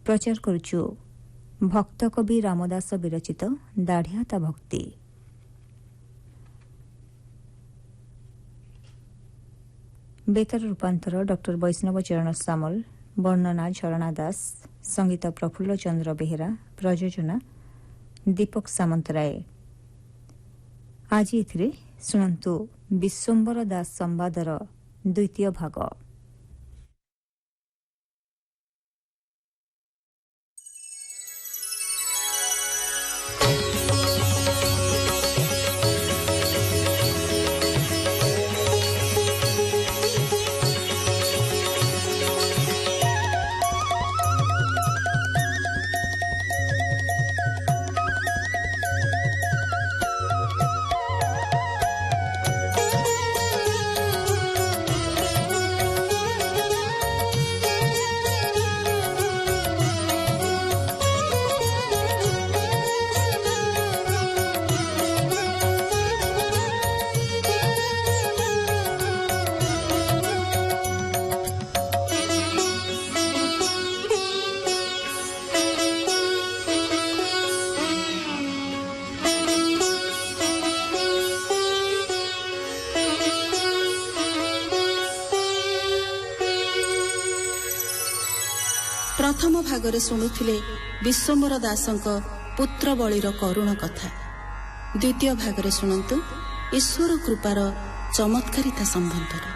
प्रचार करुचु भक्त कवि रामदास विरचित दाढ़ियाता भक्ति। बेतर रूपांतर डॉक्टर वैष्णव चरण सामल, वर्णना झरणा दास, संगीत प्रफुल्ल चंद्र बेहेरा, प्रयोजना दीपक सामंतराय। आज एथिरे शुणन्तु विश्वम्बर दास संवादर द्वितीय भाग। प्रथम भागरे शुणुथिले विश्वम्बर दासंक पुत्र बलिर करुण कथा। द्वितीय भागरे शुणन्तु ईश्वर कृपार चमत्कारिता सम्बन्धर।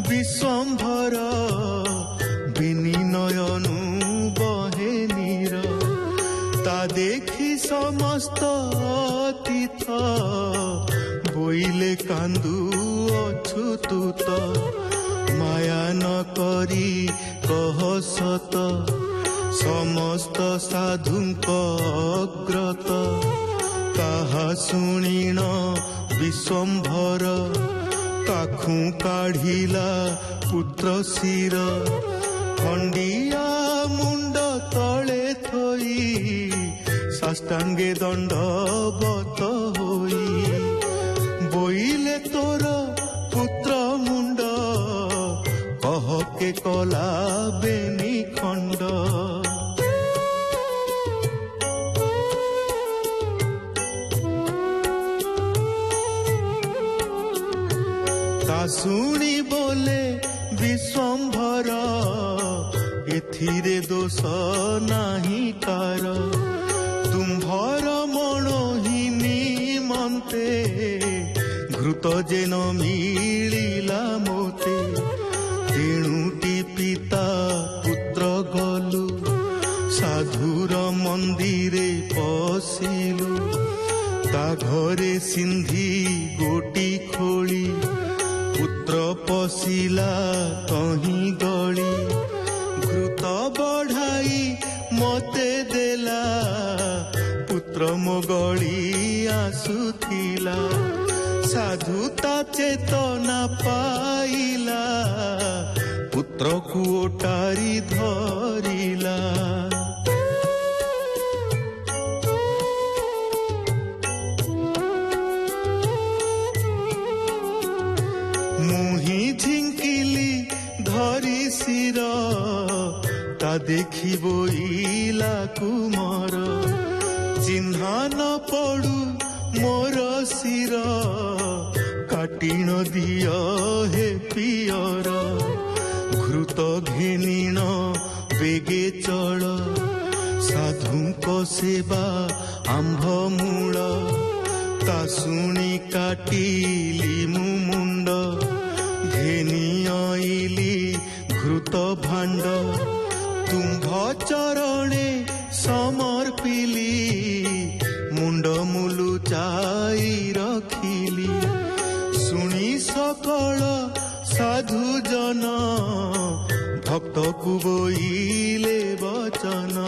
विश्वम्भर विनिनयनु बहे नीर ता देखी समस्त तीर्थ बोइले कांदु अछुतुत କରି କହ ସତ ସମସ୍ତ ସାଧୁଙ୍କ ଅଗ୍ରତ ତାହା ଶୁଣିଣ ବିଶ୍ୱମ୍ଭର କାଖୁ କାଢ଼ିଲା ପୁତ୍ର ଶିର ଖଣ୍ଡିଆ ମୁଣ୍ଡ ତଳେ ଥୋଇ ସାଷ୍ଟାଙ୍ଗେ ଦଣ୍ଡବତ ହୋଇ ବୋଇଲେ ତୋର ପୁତ୍ର ମୁଣ୍ଡ କହକେ କଲା ବେନି ଖଣ୍ଡ ତା ଶୁଣି ବୋଲେ ବିଶ୍ୱମ୍ଭର ଏଥିରେ ଦୋଷ ନାହିଁ କାର ତୁମ୍ଭର ମଣୋହିନୀ ମନ୍ତେ ଘୃତ ଯେନ ମିଳିଲା ମୋତେ ତେଣୁଟି ପିତା ପୁତ୍ର ଗଲୁ ସାଧୁର ମନ୍ଦିରେ ପଶିଲୁ ତା ଘରେ ସିନ୍ଧି ଗୋଟି ଖୋଳି ପୁତ୍ର ପଶିଲା ତହିଁ ଗଳି ଘୃତ ବଢ଼ାଇ ମୋତେ ଦେଲା ପୁତ୍ର ମୋ ଗଳି ଆସୁଥିଲା ସାଧୁ ତା ଚେତନା ପାଇଲା ପୁତ୍ରକୁ ଓଟାରି ଧରିଲା ମୁହିଁ ଝିଙ୍କିଲି ଧରି ଶିର ତା ଦେଖି ବୋଇଲା କୁମର ଚିହ୍ନା ନ ପଡୁ ମୋର ଶିର କାଟିଣ ଦିଅ ହେ ପିଅର ଘୃତ ଘେନିଣ ବେଗେ ଚଳ ସାଧୁଙ୍କ ସେବା ଆମ୍ଭ ମୂଳ ତା ଶୁଣି କାଟିଲି ମୁଁ ମୁଣ୍ଡ ଘେନି ଆଇଲି ଘୃତ ଭାଣ୍ଡ ତୁମ୍ଭ ଚରଣେ ସମର୍ପିଲି ମୁଣ୍ଡ ମୁଲୁଚାଇ ରଖିଲି ଶୁଣି ସକଳ ସାଧୁ ଜନ ଭକ୍ତକୁ ବୋଇଲେ ବଚନ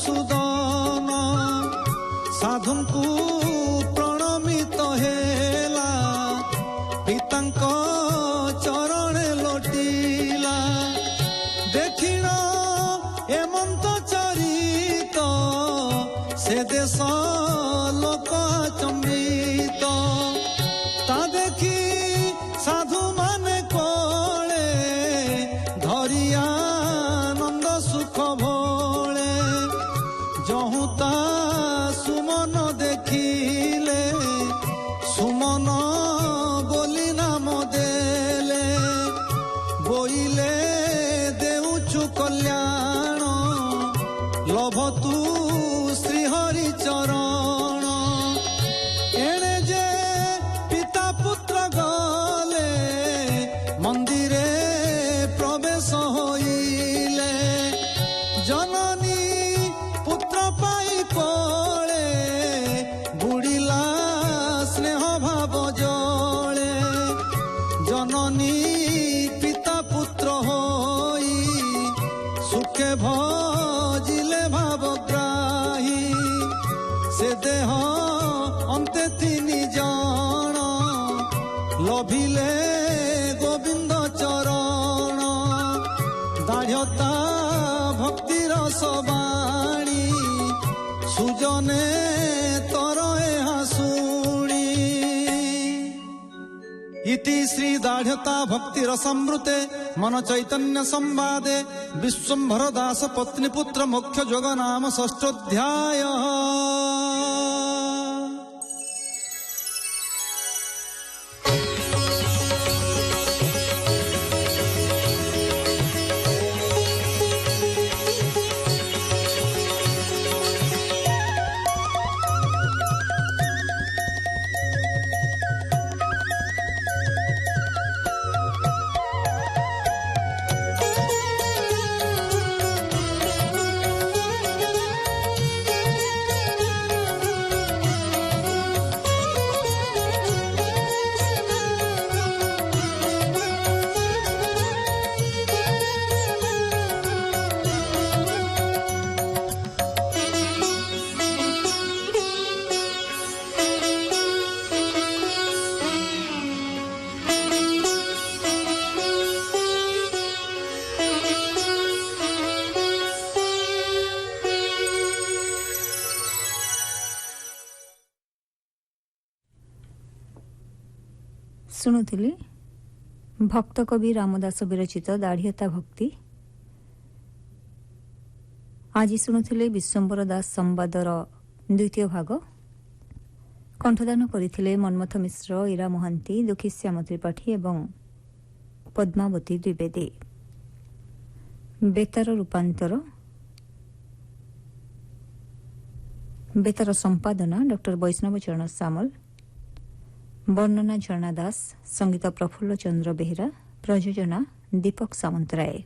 ମଧୁସୂଦନ ସାଧୁଙ୍କୁ ପ୍ରଣମିତ ହେଲା ପିତାଙ୍କ ଚରଣେ ଲୋଟିଲା ଦେଖିଣ ଏମନ୍ତ ଚରିତ ସେ ଦେଶ ଲୋକ ଆଚମ୍ବିତ ତା ଦେଖି ସାଧୁ ମାନେ କୋଳେ ଧରିଆ ଆନନ୍ଦ ସୁଖ ଭୋଳେ ଯହୁଁ ତା ସୁମନ ଦେଖିଲେ ସୁମନ ବୋଲି ନାମ ଦେଲେ ବୋଇଲେ ଦେଉଛୁ କଲ୍ୟାଣ ଲଭ ତୁ ଶ୍ରୀହରି ଚରଣ ଏଣେ ଯେ ପିତା ପୁତ୍ର ଗଲେ ମନ୍ଦିରେ ପ୍ରବେଶ ହୋଇଲେ ଜନନୀ ପୁତ୍ର ପାଇ କୋଳେ ବୁଡ଼ିଲା ସ୍ନେହ ଭାବ ଜଳେ ଜନନୀ ପିତା ପୁତ୍ର ହୋଇ ସୁଖେ ଭଜିଲେ ଭାବଗ୍ରାହୀ ସେ ଦେହ ଅନ୍ତେ ତିନି ଜଣ ଲଭିଲେ ଗୋବିନ୍ଦ ଚରଣ ଦାଢ଼୍ୟତା ଭକ୍ତି ରସବାଣୀ ସୁଜନେ ତର ଏହା ଶୁଣି इति श्री दाढ़्यता भक्ति रसामृते मन चैतन्य संवादे विश्वम्भर दास पत्नी पुत्र मोक्ष जोग नाम षष्ठोध्याय। ଶୁଣୁଥିଲି ଭକ୍ତ କବି ରାମଦାସ ବିରଚିତ ଦାଢ଼୍ୟତା ଭକ୍ତି। ଆଜି ଶୁଣୁଥିଲେ ବିଶ୍ୱମ୍ବର ଦାସ ସମ୍ବାଦର ଦ୍ୱିତୀୟ ଭାଗ। କଣ୍ଠଦାନ କରିଥିଲେ ମନ୍ମଥ ମିଶ୍ର, ଇରା ମହାନ୍ତି, ଦୁଃଖୀଶ୍ୟାମ ତ୍ରିପାଠୀ ଏବଂ ପଦ୍ମାବତୀ ଦ୍ୱିବେଦୀ। ବେତାର ସମ୍ପାଦନା ଡକ୍ଟର ବୈଷ୍ଣବ ଚରଣ ସାମଲ, ବର୍ଣ୍ଣନା ଝରଣା ଦାସ, ସଙ୍ଗୀତ ପ୍ରଫୁଲ୍ଲ ଚନ୍ଦ୍ର ବେହେରା, ପ୍ରଯୋଜନା ଦୀପକ ସାମନ୍ତରାୟ।